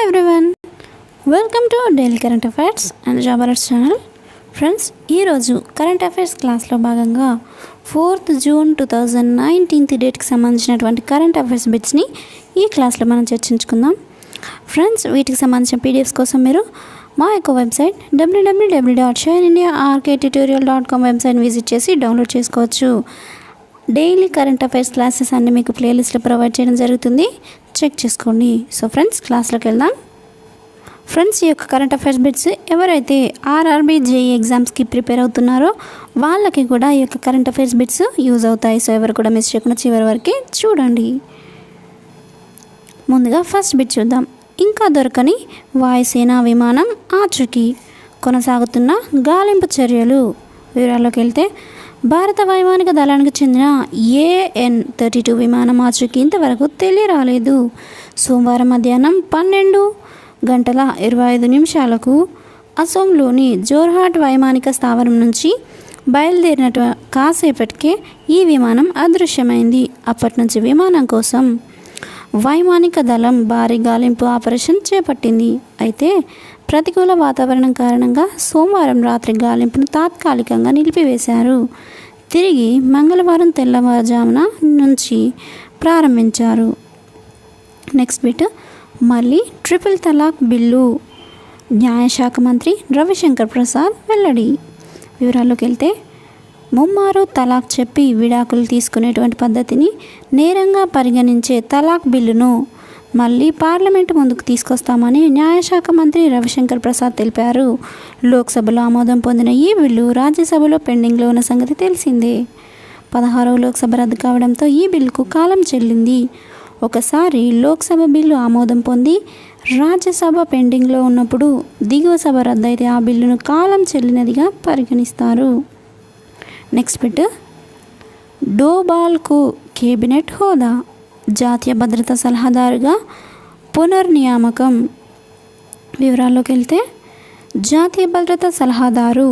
Everyone, welcome to daily current affairs and job alerts channel. Friends, ఈరోజు current affairs క్లాస్లో భాగంగా 4th June 2019 డేట్కి సంబంధించినటువంటి కరెంట్ అఫైర్స్ బిట్స్ని ఈ క్లాస్లో మనం చర్చించుకుందాం. ఫ్రెండ్స్, వీటికి సంబంధించిన పీడిఎఫ్స్ కోసం మీరు మా యొక్క వెబ్సైట్ www.shineindiarktutorial.com వెబ్సైట్ని విజిట్ చేసి డౌన్లోడ్ చేసుకోవచ్చు. డైలీ కరెంట్ అఫైర్స్ క్లాసెస్ అన్నీ మీకు ప్లేలిస్ట్లో ప్రొవైడ్ చేయడం జరుగుతుంది, చెక్ చేసుకోండి. సో ఫ్రెండ్స్, క్లాస్లోకి వెళ్దాం. ఫ్రెండ్స్, ఈ యొక్క కరెంట్ అఫైర్స్ బిట్స్ ఎవరైతే RRB JE ఎగ్జామ్స్కి ప్రిపేర్ అవుతున్నారో వాళ్ళకి కూడా ఈ యొక్క కరెంట్ అఫైర్స్ బిట్స్ యూజ్ అవుతాయి. సో ఎవరు కూడా మిస్ చేయకుండా చివరి వరకు చూడండి. ముందుగా ఫస్ట్ బిట్ చూద్దాం. ఇంకా దొరకని వాయుసేన విమానం ఆచూకీ, కొనసాగుతున్న గాలింపు చర్యలు. వివరాల్లోకి వెళ్తే, భారత వైమానిక దళానికి చెందిన AN-32 విమానం ఆచూకీ ఇంతవరకు తెలియరాలేదు. సోమవారం మధ్యాహ్నం 12:25 అసోంలోని జోర్హాట్ వైమానిక స్థావరం నుంచి బయలుదేరిన కాసేపటికే ఈ విమానం అదృశ్యమైంది. అప్పటి నుంచి విమానం కోసం వైమానిక దళం భారీ గాలింపు ఆపరేషన్ చేపట్టింది. అయితే ప్రతికూల వాతావరణం కారణంగా సోమవారం రాత్రి గాలింపును తాత్కాలికంగా నిలిపివేశారు. తిరిగి మంగళవారం తెల్లవారుజామున నుంచి ప్రారంభించారు. నెక్స్ట్ బిట్, మళ్ళీ ట్రిపుల్ తలాక్ బిల్లు. న్యాయశాఖ మంత్రి రవిశంకర్ ప్రసాద్ వెల్లడి. వివరాల్లోకి వెళ్తే, ముమ్మారు తలాక్ చెప్పి విడాకులు తీసుకునేటువంటి పద్ధతిని నేరంగా పరిగణించే తలాక్ బిల్లును మళ్ళీ పార్లమెంటు ముందుకు తీసుకొస్తామని న్యాయశాఖ మంత్రి రవిశంకర్ ప్రసాద్ తెలిపారు. లోక్సభలో ఆమోదం పొందిన ఈ బిల్లు రాజ్యసభలో పెండింగ్లో ఉన్న సంగతి తెలిసిందే. 16వ లోక్సభ రద్దు కావడంతో ఈ బిల్లుకు కాలం చెల్లింది. ఒకసారి లోక్సభ బిల్లు ఆమోదం పొంది రాజ్యసభ పెండింగ్లో ఉన్నప్పుడు దిగువ సభ రద్దు అయితే ఆ బిల్లును కాలం చెల్లినదిగా పరిగణిస్తారు. నెక్స్ట్ బిట్, డోబాల్కు కేబినెట్ హోదా. జాతీయ భద్రతా సలహాదారుగా పునర్నియామకం. వివరాల్లోకి వెళ్తే, జాతీయ భద్రతా సలహాదారు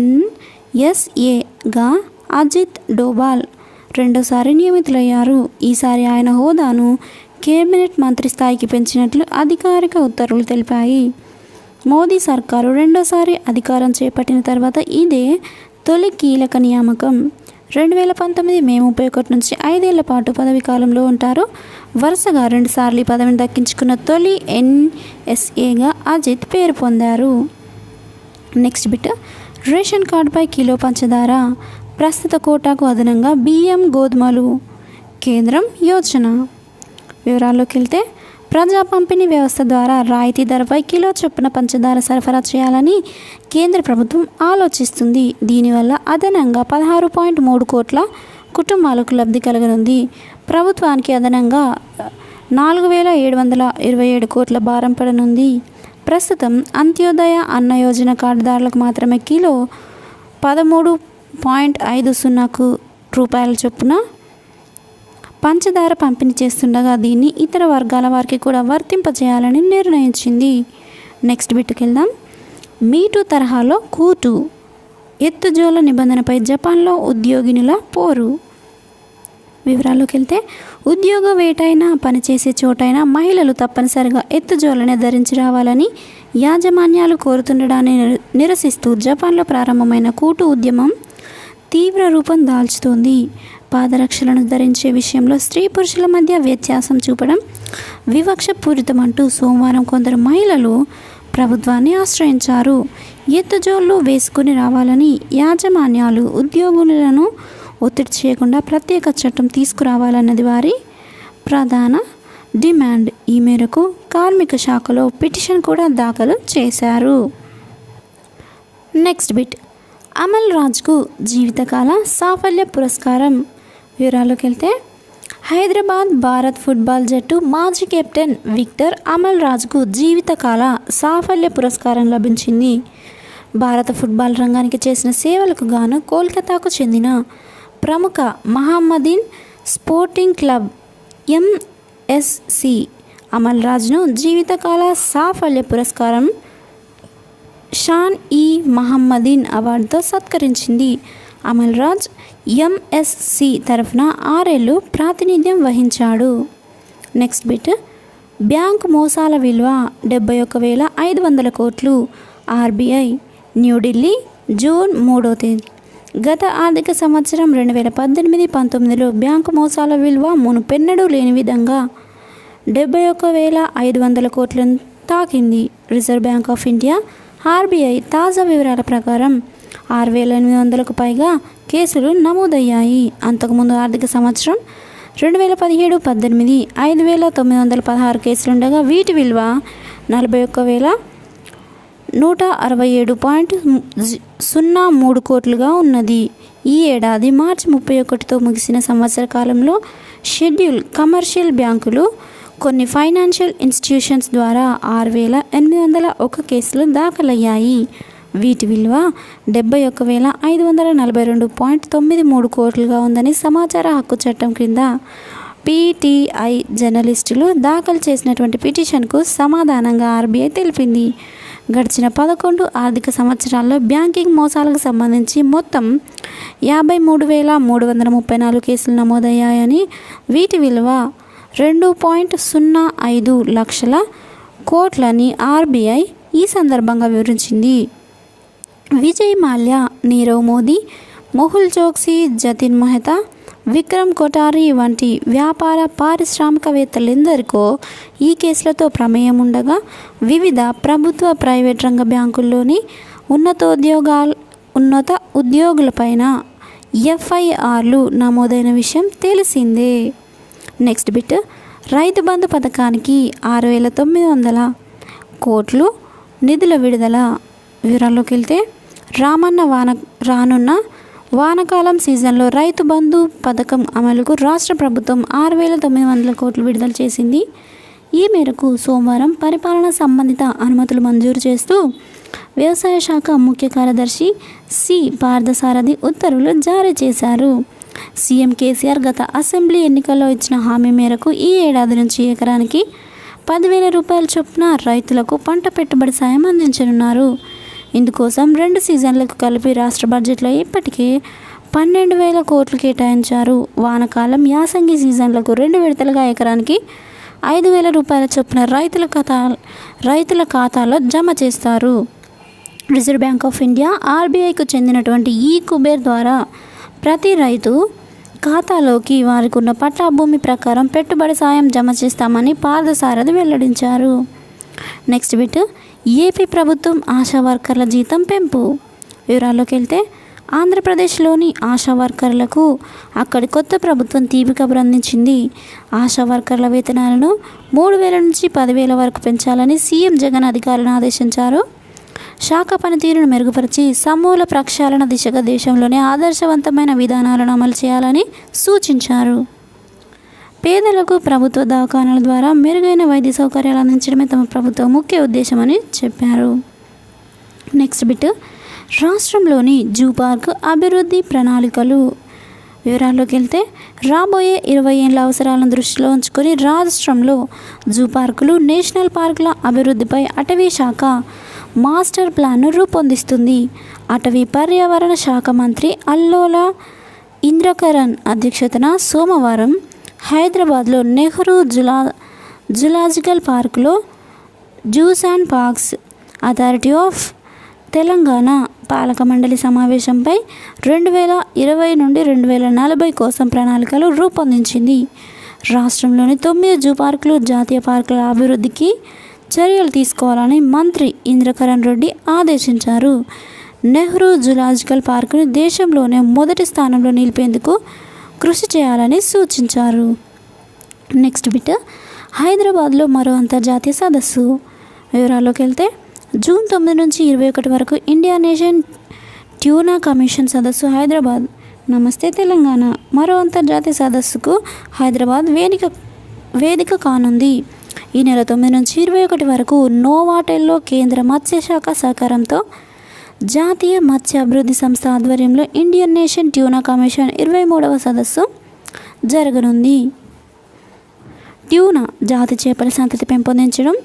NSAగా అజిత్ డోబాల్ రెండోసారి నియమితులయ్యారు. ఈసారి ఆయన హోదాను కేబినెట్ మంత్రి స్థాయికి పెంచినట్లు అధికారిక ఉత్తర్వులు తెలిపాయి. మోదీ సర్కారు రెండోసారి అధికారం చేపట్టిన తర్వాత ఇదే తొలి కీలక నియామకం. 2019 మే 31 నుంచి 5 ఏళ్ల పాటు పదవీ కాలంలో ఉంటారు. వరుసగా 2 సార్లు పదవిని దక్కించుకున్న తొలి NSAగా అజిత్ పేరు పొందారు. నెక్స్ట్ బిట్, రేషన్ కార్డుపై కిలో పంచదార, ప్రస్తుత కోటాకు అదనంగా బియ్యం గోధుమలు, కేంద్రం యోచన. వివరాల్లోకి వెళ్తే, ప్రజా పంపిణీ వ్యవస్థ ద్వారా రాయితీ ధరపై కిలో చొప్పున పంచదార సరఫరా చేయాలని కేంద్ర ప్రభుత్వం ఆలోచిస్తుంది. దీనివల్ల అదనంగా 16.3 కోట్ల కుటుంబాలకు లబ్ధి కలగనుంది. ప్రభుత్వానికి అదనంగా 4,727 కోట్ల భారం పడనుంది. ప్రస్తుతం అంత్యోదయ అన్న యోజన కార్డుదారులకు మాత్రమే కిలో 13.50 రూపాయల చొప్పున పంచదార పంపిణీ చేస్తుండగా దీన్ని ఇతర వర్గాల వారికి కూడా వర్తింపజేయాలని నిర్ణయించింది. నెక్స్ట్ బిట్కి వెళ్దాం. మీటూ తరహాలో కూటు, ఎత్తుజోల నిబంధనపై జపాన్లో ఉద్యోగినుల పోరు. వివరాల్లోకి వెళ్తే, ఉద్యోగ వేటైనా పనిచేసే చోటైనా మహిళలు తప్పనిసరిగా ఎత్తుజోలనే ధరించి రావాలని యాజమాన్యాలు కోరుతుండడాన్ని నిరసిస్తూ జపాన్లో ప్రారంభమైన కూటు ఉద్యమం తీవ్ర రూపం దాల్చుతోంది. పాదరక్షలను ధరించే విషయంలో స్త్రీ పురుషుల మధ్య వ్యత్యాసం చూపడం వివక్షపూరితమంటూ సోమవారం కొందరు మహిళలు ప్రభుత్వాన్ని ఆశ్రయించారు. ఎత్తుజోళ్ళు వేసుకుని రావాలని యాజమాన్యాలు ఉద్యోగులను ఒత్తిడి చేయకుండా ప్రత్యేక చట్టం తీసుకురావాలన్నది వారి ప్రధాన డిమాండ్. ఈ మేరకు కార్మిక శాఖలో పిటిషన్ కూడా దాఖలు చేశారు. నెక్స్ట్ బిట్, అమల్ రాజ్కు జీవితకాల సాఫల్య పురస్కారం. వివరాల్లోకి వెళ్తే, హైదరాబాద్ భారత్ ఫుట్బాల్ జట్టు మాజీ కెప్టెన్ విక్టర్ అమల్ రాజ్కు జీవితకాల సాఫల్య పురస్కారం లభించింది. భారత ఫుట్బాల్ రంగానికి చేసిన సేవలకు గాను కోల్కతాకు చెందిన ప్రముఖ Mohammadeen sporting club MSC Amal రాజ్ను జీవితకాల సాఫల్య పురస్కారం షాన్-ఈ మహమ్మదీన్ అవార్డుతో సత్కరించింది. అమల్ రాజ్ MSC తరఫున 6 ఏళ్ళు ప్రాతినిధ్యం వహించాడు. నెక్స్ట్ బిట్, బ్యాంకు మోసాల విలువ 71,500 కోట్లు. ఆర్బీఐ, న్యూఢిల్లీ, జూన్ 3వ తేదీ. గత ఆర్థిక సంవత్సరం 2018-19లో బ్యాంకు మోసాల విలువ మునుపెన్నడూ లేని విధంగా 71,500 కోట్లను తాకింది. Reserve bank of India RBI తాజా వివరాల ప్రకారం 6,800కు పైగా కేసులు నమోదయ్యాయి. అంతకుముందు ఆర్థిక సంవత్సరం 2017-18 5,916 కేసులుండగా వీటి విలువ 41,167.03 కోట్లుగా ఉన్నది. ఈ ఏడాది మార్చి 31తో ముగిసిన సంవత్సర కాలంలో షెడ్యూల్ కమర్షియల్ బ్యాంకులు, కొన్ని ఫైనాన్షియల్ ఇన్స్టిట్యూషన్స్ ద్వారా 6,801 కేసులు దాఖలయ్యాయి. వీటి విలువ 71,542.93 కోట్లుగా ఉందని సమాచార హక్కు చట్టం క్రింద పీటీఐ జర్నలిస్టులు దాఖలు చేసినటువంటి పిటిషన్కు సమాధానంగా ఆర్బీఐ తెలిపింది. గడిచిన 11 ఆర్థిక సంవత్సరాల్లో బ్యాంకింగ్ మోసాలకు సంబంధించి మొత్తం 53,334 కేసులు నమోదయ్యాయని, వీటి విలువ 2.05 లక్షల కోట్లని ఆర్బీఐ ఈ సందర్భంగా వివరించింది. విజయ్ మాల్యా, నీరవ్ మోదీ, మెహుల్ చోక్సీ, జతిన్ మెహతా, విక్రమ్ కోఠారీ వంటి వ్యాపార పారిశ్రామికవేత్తలెందరికో ఈ కేసులతో ప్రమేయం ఉండగా వివిధ ప్రభుత్వ, ప్రైవేట్ రంగ బ్యాంకుల్లోని ఉన్నత ఉద్యోగులపైన ఎఫ్ఐఆర్లు నమోదైన విషయం తెలిసిందే. Next bit. రైతు బంధు పథకానికి 6,900 కోట్లు నిధుల విడుదల. వివరాల్లోకి వెళ్తే రానున్న వానాకాలం సీజన్లో రైతు బంధు పథకం అమలుకు రాష్ట్ర ప్రభుత్వం 6,900 కోట్లు విడుదల చేసింది. ఈ మేరకు సోమవారం పరిపాలనా సంబంధిత అనుమతులు మంజూరు చేస్తూ వ్యవసాయ శాఖ ముఖ్య కార్యదర్శి సి పార్థసారథి ఉత్తర్వులు జారీ చేశారు. సీఎం కేసీఆర్ గత అసెంబ్లీ ఎన్నికల్లో ఇచ్చిన హామీ మేరకు ఈ ఏడాది నుంచి ఎకరానికి 10,000 రూపాయల చొప్పున రైతులకు పంట పెట్టుబడి సాయం అందించనున్నారు. ఇందుకోసం 2 సీజన్లకు కలిపి రాష్ట్ర బడ్జెట్లో ఇప్పటికే 12,000 కోట్లు కేటాయించారు. వానాకాలం, యాసంగి సీజన్లకు 2 విడతలుగా ఎకరానికి 5,000 రూపాయల చొప్పున రైతుల ఖాతాలో జమ చేస్తారు. రిజర్వ్ బ్యాంక్ ఆఫ్ ఇండియా ఆర్బీఐకు చెందినటువంటి ఈ కుబేర్ ద్వారా ప్రతి రైతు ఖాతాలోకి వారికి ఉన్న పట్టా భూమి ప్రకారం పెట్టుబడి సాయం జమ చేస్తామని పార్థసారథి వెల్లడించారు. Next bit. ఏపీ ప్రభుత్వం ఆశా వర్కర్ల జీతం పెంపు. వివరాల్లోకి వెళ్తే ఆంధ్రప్రదేశ్లోని ఆశా వర్కర్లకు అక్కడి కొత్త ప్రభుత్వం తీపి కబురు అందించింది. ఆశా వర్కర్ల వేతనాలను 3,000 నుంచి 10,000 వరకు పెంచాలని సీఎం జగన్ అధికారులను ఆదేశించారు. శాఖ పనితీరును మెరుగుపరిచి సమూల ప్రక్షాళన దిశగా దేశంలోనే ఆదర్శవంతమైన విధానాలను అమలు చేయాలని సూచించారు. పేదలకు ప్రభుత్వ దవాఖానాల ద్వారా మెరుగైన వైద్య సౌకర్యాలు అందించడమే తమ ప్రభుత్వ ముఖ్య ఉద్దేశమని చెప్పారు. Next bit. రాష్ట్రంలోని జూ పార్క్ అభివృద్ధి ప్రణాళికలు. వివరాల్లోకి వెళ్తే రాబోయే 20 ఏళ్ల అవసరాలను దృష్టిలో ఉంచుకొని రాష్ట్రంలో జూ పార్కులు, నేషనల్ పార్కుల అభివృద్ధిపై అటవీ శాఖ మాస్టర్ ప్లాన్ను రూపొందిస్తుంది. అటవీ పర్యావరణ శాఖ మంత్రి అల్లోల ఇంద్రకరణ్ అధ్యక్షతన సోమవారం హైదరాబాద్లో నెహ్రూ జులాజికల్ పార్కులో juice and parks authority of Telangana పాలక మండలి సమావేశంపై 2020 నుండి 2040 కోసం ప్రణాళికలు రూపొందించింది. రాష్ట్రంలోని 9 జూ పార్కులు, జాతీయ పార్కుల అభివృద్ధికి చర్యలు తీసుకోవాలని మంత్రి ఇంద్రకరణ్ రెడ్డి ఆదేశించారు. నెహ్రూ జులాజికల్ పార్కును దేశంలోనే మొదటి స్థానంలో నిలిపేందుకు కృషి చేయాలని సూచించారు. Next bit. హైదరాబాద్లో మరో అంతర్జాతీయ సదస్సు. వివరాల్లోకి వెళ్తే జూన్ 9 నుంచి 21 వరకు ఇండియా నేషన్ ట్యూనా కమిషన్ సదస్సు హైదరాబాద్. నమస్తే తెలంగాణ మరో అంతర్జాతీయ సదస్సుకు హైదరాబాద్ వేదిక కానుంది. ఈ నెల 9 నుంచి 21 వరకు నోవాటెల్లో కేంద్ర మత్స్యశాఖ సహకారంతో జాతీయ మత్స్య అభివృద్ధి సంస్థ ఆధ్వర్యంలో ఇండియన్ నేషన్ ట్యూనా కమిషన్ 23వ సదస్సు జరగనుంది. ట్యూనా జాతి చేపల సంతతి పెంపొందించడం,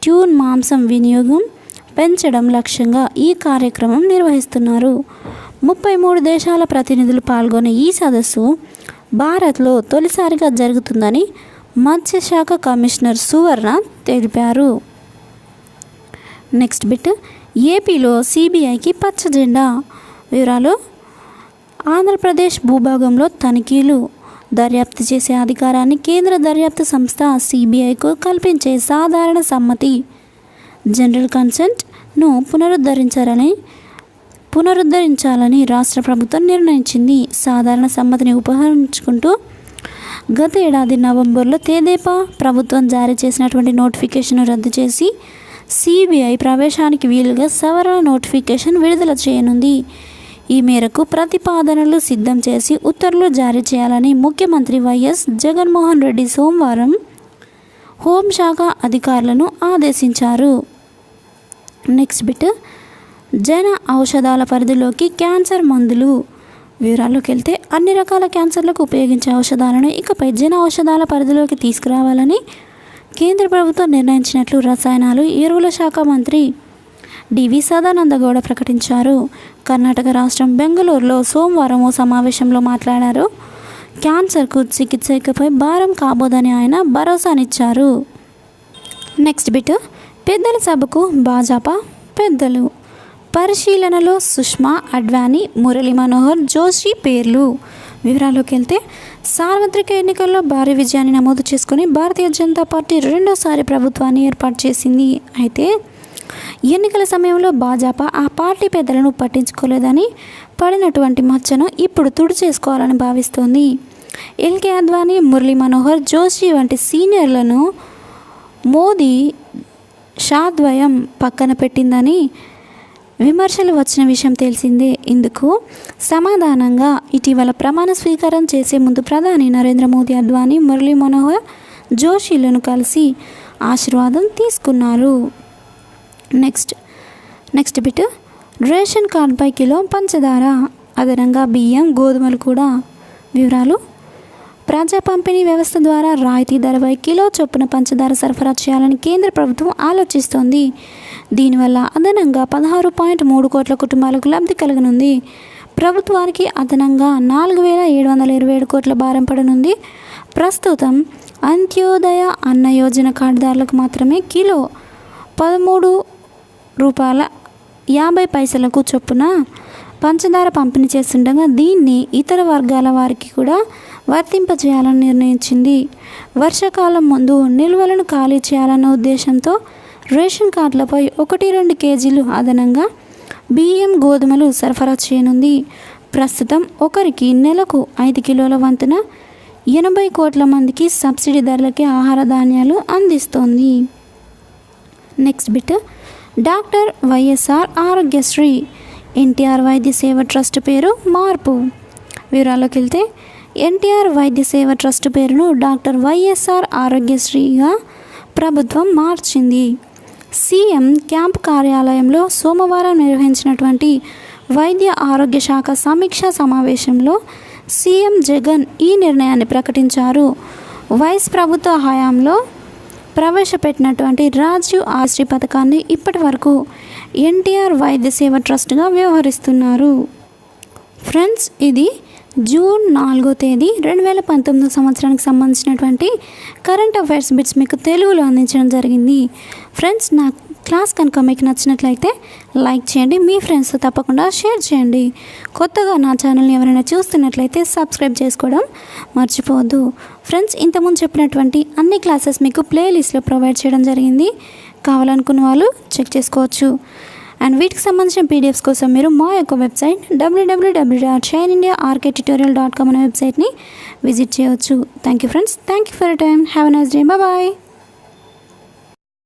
ట్యూన్ మాంసం వినియోగం పెంచడం లక్ష్యంగా ఈ కార్యక్రమం నిర్వహిస్తున్నారు. 33 దేశాల ప్రతినిధులు పాల్గొనే ఈ సదస్సు భారత్లో తొలిసారిగా జరుగుతుందని మత్స్యశాఖ కమిషనర్ సువర్ణ తెలిపారు. నెక్స్ట్ బిట్, ఏపీలో సిబిఐకి పచ్చ జెండా. వివరాలు: ఆంధ్రప్రదేశ్ భూభాగంలో తనిఖీలు, దర్యాప్తు చేసే అధికారాన్ని కేంద్ర దర్యాప్తు సంస్థ సిబిఐకు కల్పించే సాధారణ సమ్మతి జనరల్ కన్సెంట్ను పునరుద్ధరించాలని రాష్ట్ర ప్రభుత్వం నిర్ణయించింది. సాధారణ సమ్మతిని ఉపయోగించుకుంటూ గత ఏడాది నవంబర్లో తెదేపా ప్రభుత్వం జారీ చేసినటువంటి నోటిఫికేషన్ను రద్దు చేసి సిబిఐ ప్రవేశానికి వీలుగా సవరణ నోటిఫికేషన్ విడుదల చేయనుంది. ఈ మేరకు ప్రతిపాదనలు సిద్ధం చేసి ఉత్తర్వులు జారీ చేయాలని ముఖ్యమంత్రి వైఎస్ జగన్మోహన్ రెడ్డి సోమవారం హోంశాఖ అధికారులను ఆదేశించారు. నెక్స్ట్ బిట్, జన ఔషధాల పరిధిలోకి క్యాన్సర్ మందులు. వివరాల్లోకి వెళ్తే అన్ని రకాల క్యాన్సర్లకు ఉపయోగించే ఔషధాలను ఇకపై జన ఔషధాల పరిధిలోకి తీసుకురావాలని కేంద్ర ప్రభుత్వం నిర్ణయించినట్లు రసాయనాలు ఎరువుల శాఖ మంత్రి డివి సదానందగౌడ ప్రకటించారు. కర్ణాటక రాష్ట్రం బెంగళూరులో సోమవారం ఓ సమావేశంలో మాట్లాడారు. క్యాన్సర్కు చికిత్స ఇకపై భారం కాబోదని ఆయన భరోసానిచ్చారు. నెక్స్ట్ బిట్, పెద్దల సభకు భాజపా పెద్దలు. పరిశీలనలో సుష్మా అడ్వాణి, మురళీ మనోహర్ జోషి పేర్లు. వివరాల్లోకి వెళ్తే సార్వత్రిక ఎన్నికల్లో భారీ విజయాన్ని నమోదు చేసుకుని భారతీయ జనతా పార్టీ రెండోసారి ప్రభుత్వాన్ని ఏర్పాటు చేసింది. అయితే ఎన్నికల సమయంలో భాజపా ఆ పార్టీ పెద్దలను పట్టించుకోలేదని పడినటువంటి మచ్చను ఇప్పుడు తుడిచేసుకోవాలని భావిస్తోంది. ఎల్కే అద్వానీ, మురళీ మనోహర్ జోషి వంటి సీనియర్లను మోదీ షాద్వయం పక్కన పెట్టిందని విమర్శలు వచ్చిన విషయం తెలిసిందే. ఇందుకు సమాధానంగా ఇటీవల ప్రమాణ స్వీకారం చేసే ముందు ప్రధాని నరేంద్ర మోదీ అద్వానీ, మురళీ మనోహర్ జోషిలను కలిసి ఆశీర్వాదం తీసుకున్నారు. నెక్స్ట్ బిట్, రేషన్ కార్డుపై కిలో పంచదార, అదనంగా బియ్యం, గోధుమలు కూడా. వివరాలు: ప్రజా పంపిణీ వ్యవస్థ ద్వారా రాయితీ ధరపై కిలో చొప్పున పంచదార సరఫరా చేయాలని కేంద్ర ప్రభుత్వం ఆలోచిస్తోంది. దీనివల్ల అదనంగా 16.3 కోట్ల కుటుంబాలకు లబ్ధి కలగనుంది. ప్రభుత్వానికి అదనంగా 4,727 కోట్ల భారం పడనుంది. ప్రస్తుతం అంత్యోదయ అన్న యోజన కార్డుదారులకు మాత్రమే కిలో ₹13.50 చొప్పున పంచదార పంపిణీ చేస్తుండగా దీన్ని ఇతర వర్గాల వారికి కూడా వర్తింపజేయాలని నిర్ణయించింది. వర్షాకాలం ముందు నిల్వలను ఖాళీ చేయాలన్న ఉద్దేశంతో రేషన్ కార్డులపై 1-2 కేజీలు అదనంగా బియ్యం, గోధుమలు సరఫరా చేయనుంది. ప్రస్తుతం ఒకరికి నెలకు 5 కిలోల వంతున 80 కోట్ల మందికి సబ్సిడీ ధరలకే ఆహార ధాన్యాలు అందిస్తోంది. Next bit, doctor YSR Aarogyasri, NTR వైద్య సేవ ట్రస్ట్ పేరు మార్పు. వివరాల్లోకి వెళ్తే ఎన్టీఆర్ వైద్య సేవ ట్రస్ట్ పేరును డాక్టర్ వైఎస్ఆర్ ఆరోగ్యశ్రీగా ప్రభుత్వం మార్చింది. సీఎం క్యాంప్ కార్యాలయంలో సోమవారం నిర్వహించినటువంటి వైద్య ఆరోగ్య శాఖ సమీక్షా సమావేశంలో సీఎం జగన్ ఈ నిర్ణయాన్ని ప్రకటించారు. వైస్ ప్రభుత్వ హయాంలో ప్రవేశపెట్టినటువంటి రాజీవ్ ఆశ్రీ పథకాన్ని ఇప్పటి వరకు ఎన్టీఆర్ వైద్య సేవ ట్రస్ట్గా వ్యవహరిస్తున్నారు. ఫ్రెండ్స్, ఇది జూన్ 4వ తేదీ 2019 సంవత్సరానికి సంబంధించినటువంటి కరెంట్ అఫైర్స్ బిట్స్ మీకు తెలుగులో అందించడం జరిగింది. ఫ్రెండ్స్, నా క్లాస్ కనుక మీకు నచ్చినట్లయితే లైక్ చేయండి, మీ ఫ్రెండ్స్తో తప్పకుండా షేర్ చేయండి. కొత్తగా నా ఛానల్ని ఎవరైనా చూస్తున్నట్లయితే సబ్స్క్రైబ్ చేసుకోవడం మర్చిపోవద్దు. ఫ్రెండ్స్, ఇంతకుముందు చెప్పినటువంటి అన్ని క్లాసెస్ మీకు ప్లేలిస్ట్లో ప్రొవైడ్ చేయడం జరిగింది. కావాలనుకున్న వాళ్ళు చెక్ చేసుకోవచ్చు. అండ్ వీటికి సంబంధించిన పీడిఎఫ్స్ కోసం మీరు మా యొక్క వెబ్సైట్ www.shinindiarktutorial.com అనే వెబ్సైట్ని విజిట్ చేయవచ్చు. Thank you friends. Thank you for your time. Have a nice day. Bye.